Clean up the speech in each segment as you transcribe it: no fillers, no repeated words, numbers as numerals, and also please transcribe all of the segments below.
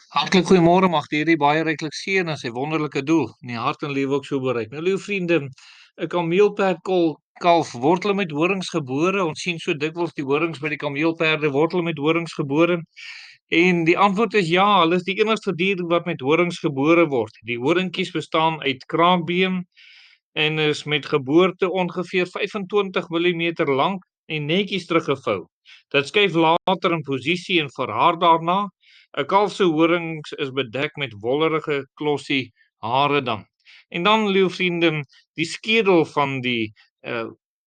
Hartlik goeiemôre, mag die Here baie ryklik seën en sy wonderlike doel in die hart en lewe ook so bereik. Nou liewe vriende, 'n kalf word hulle met horings gebore. Ons sien so dikwels die horings by die kameelperde word hulle met horings gebore. En die antwoord is ja, hulle is die enigste dier wat met horings gebore word. Die horingkies bestaan uit kraakbeen en is met geboorte ongeveer 25 millimeter lank en netjies teruggevou. Dit skuif later in posisie en verhard daarna. 'n Kalf se horings is bedek met wollerige klossie hare dan. En dan, liewe vriende, die skedel van die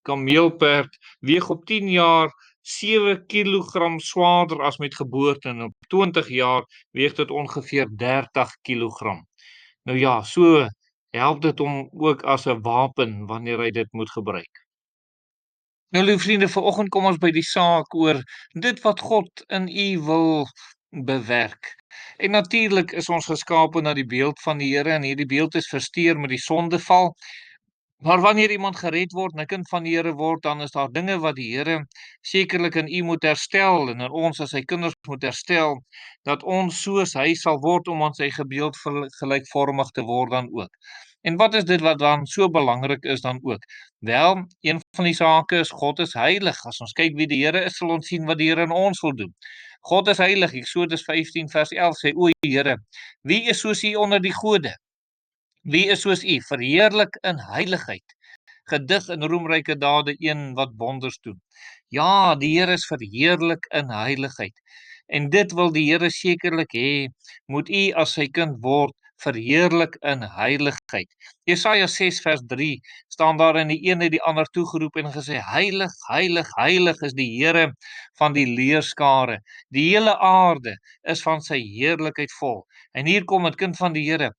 kameelperd weeg op 10 jaar 7 kilogram swaarder as met geboorte en op 20 jaar weeg dit ongeveer 30 kilogram. Nou ja, so help dit hom ook as 'n wapen wanneer hy dit moet gebruik. Nou liewe vriende, vanoggend kom ons by die saak oor dit wat God in u wil bewerk. En natuurlik is ons geskape na die beeld van die Here en hierdie beeld is versteur met die sondeval. Maar wanneer iemand gered word en 'n kind van die Here word, dan is daar dinge wat die Here sekerlik in u moet herstel en in ons as sy kinders moet herstel, dat ons soos hy sal word om aan sy gebeeld gelykvormig te word dan ook. En wat is dit wat dan so belangrik is dan ook? Wel, een van die sake is God is heilig. As ons kyk wie die Here is, sal ons sien wat die Here in ons wil doen. God is heilig. Eksodus 15 vers 11 sê: "O Here, wie is soos U onder die gode? Wie is soos U, verheerlik in heiligheid, gedig in roemryke dade, een wat wonders doen?" Ja, die Here is verheerlik in heiligheid. En dit wil die Here sekerlik hê, moet u as sy kind word verheerlik in heiligheid. Jesaja 6 vers 3 staan daar in die een het die ander toegeroep en gesê: Heilig, heilig, heilig is die Here van die leerskare. Die hele aarde is van sy heerlikheid vol. En hier kom het kind van die Here.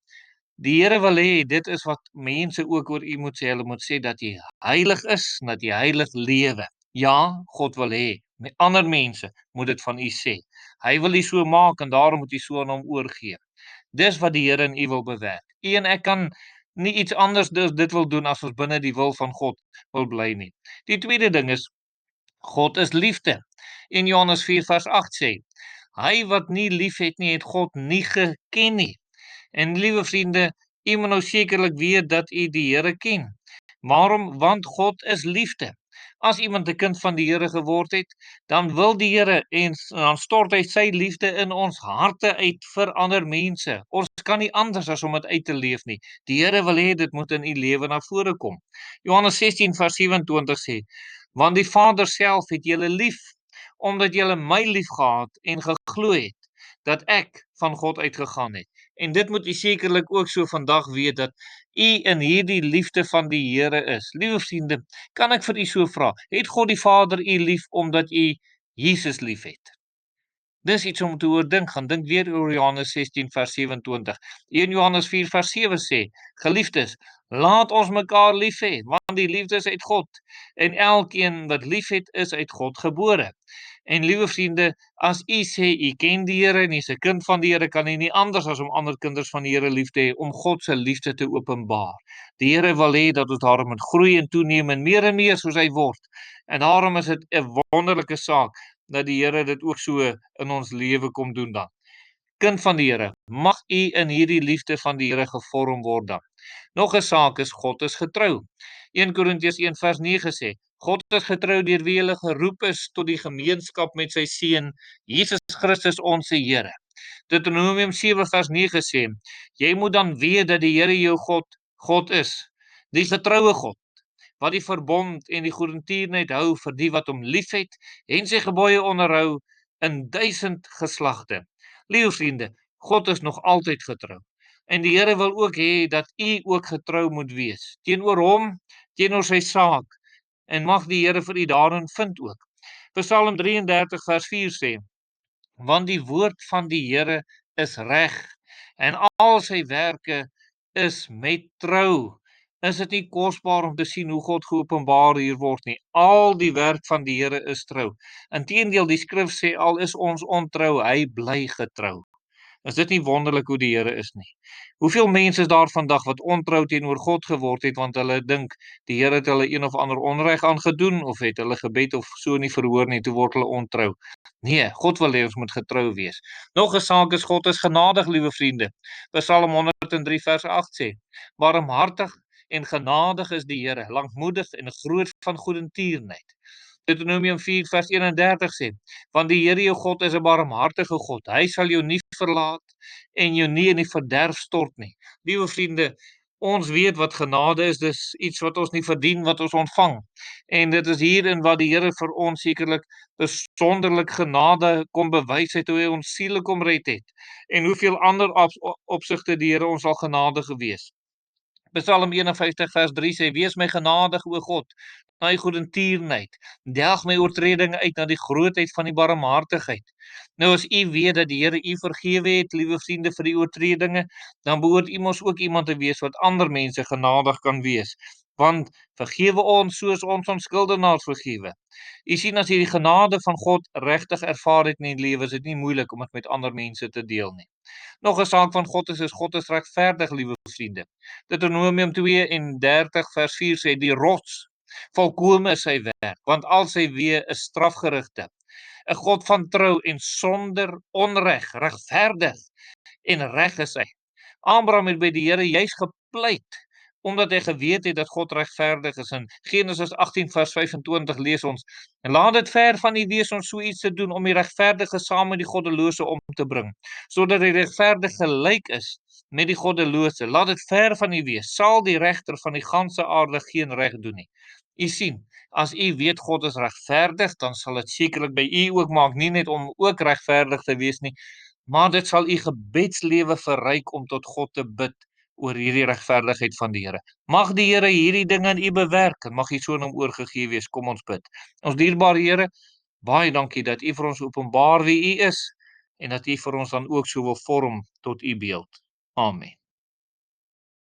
Die Here wil hê, dit is wat mense ook oor u moet sê. Hulle moet sê dat jy heilig is, dat jy heilig lewe. Ja, God wil hê, met ander mense moet dit van u sê. Hy wil u so maak en daarom moet u so aan hom oorgee. Dis wat die Here in u wil bewerk. U en ek kan nie iets anders dit wil doen as ons binne die wil van God wil bly nie. Die tweede ding is, God is liefde. In Johannes 4 vers 8 sê, hy wat nie lief het nie, het God nie geken nie. En liewe vriende, u moet nou sekerlik weet dat u die Here ken. Waarom? Want God is liefde. As iemand 'n kind van die Here geword het, dan wil die Here en dan stort hy sy liefde in ons harte uit vir ander mense. Ons kan nie anders as om dit uit te leef nie. Die Here wil hê dit moet in u lewe na vore kom. Johannes 16 vers 27 sê: Want die Vader self het julle lief, omdat julle my liefgehad en geglo het dat ek van God uitgegaan het. En dit moet u sekerlik ook so vandag weet, dat u in hierdie liefde van die Here is. Liewe vriende, kan ek vir u so vra, het God die Vader u lief omdat u Jesus lief het? Dis iets om te oordink. Gaan dink weer oor Johannes 16 vers 27. 1 Johannes 4 vers 7 sê: Geliefdes, laat ons mekaar lief hê, want die liefde is uit God. En elkeen wat lief het, is uit God gebore. En liewe vriende, as u sê u ken die Here en u is 'n kind van die Here, kan u nie anders as om ander kinders van die Here lief te hê, om God se liefde te openbaar. Die Here wil hê dat ons daarom moet groei en toeneem en meer soos hy word. En daarom is dit 'n wonderlike saak dat die Here dit ook so in ons lewe kom doen dan. Kind van die Here, mag u in hierdie liefde van die Here gevorm word dan. Nog 'n saak is, God is getrou. 1 Korintiërs 1 vers 9 sê, God is getrou deur wie hulle geroep is tot die gemeenskap met sy Seun, Jesus Christus ons Here. Deuteronomium 7 vers 9 sê, jy moet dan weet dat die Here jou God is, die getroue God, wat die verbond en die goedertierenheid hou vir die wat hom liefhet en sy gebooie onderhou in 1000 geslagte. Liewe vriende, God is nog altyd getrou. En die Here wil ook hê dat u ook getrou moet wees teenoor hom, teenoor sy saak. En mag die Here vir u daarin vind ook. Psalm 33 vers 4 sê, want die woord van die Here is reg en al sy werke is met trou. Is dit nie kosbaar om te sien hoe God geopenbaar hier word nie? Al die werk van die Here is trou. Inteendeel, die skrif sê, al is ons ontrou, hy bly getrou. Is dit nie wonderlik hoe die Here is nie? Hoeveel mense is daar vandag wat ontrou teenoor God geword het, want hulle dink die Here het hulle een of ander onreg aangedoen, of het hulle gebed of so nie verhoor nie, toe word hulle ontrou. Nee, God wil hê ons moet getrou wees. Nog 'n saak is, God is genadig, liewe vriende. Psalm 103 vers 8 sê, barmhartig en genadig is die Here, lankmoedig en groot van goedertierenheid. Deuteronomium 4 vers 31 sê, want die Here jou God is 'n barmhartige God. Hy sal jou nie verlaat en jou nie in die verderf stort nie. Liewe vriende, ons weet wat genade is, dis iets wat ons nie verdien, wat ons ontvang. En dit is hierin wat die Here vir ons sekerlik besonderlik genade kom bewys het, hoe hy ons siele kom red het. En hoeveel ander opsigte die Here ons sal genade gewees. Psalm 51 vers 3 sê, wees my genadig, o God, na die goedertierenheid. Delg my oortredinge uit na die grootheid van die barmhartigheid. Nou as u weet dat die Here u vergewe het, liewe vriende, vir die oortredinge, dan behoort u mos ook iemand te wees wat ander mense genadig kan wees. Want vergewe ons soos ons skuldenaars vergewe. U sien, as jy die genade van God regtig ervaar het in die lewe, is dit nie moeilik om dit met ander mense te deel nie. Nog 'n saak van God is God is regverdig, liewe vriende. Deuteronomium 32 vers 4 sê, die rots, volkome is sy werk, want al sy weë is strafgerigte. 'n God van trou en sonder onreg, regverdig en reg is hy. Abraham het by die Here juis gepleit, omdat hy geweet het dat God regverdig is. In Genesis 18 vers 25 lees ons, en laat dit ver van u wees om so iets te doen, om die regverdige saam met die goddelose om te bring, sodat die regverdige gelyk is met die goddelose. Laat dit ver van u wees, sal die regter van die ganse aarde geen reg doen nie. U sien, as u weet God is regverdig, dan sal dit sekerlik by u ook maak, nie net om ook regverdig te wees nie, maar dit sal u gebedslewe verryk om tot God te bid oor hierdie regverdigheid van die Here. Mag die Here hierdie dinge in u bewerk, en mag u so aan hom oorgegee wees. Kom ons bid. Ons dierbare Here, baie dankie dat u vir ons openbaar wie u is, en dat u vir ons dan ook so wil vorm tot u beeld. Amen.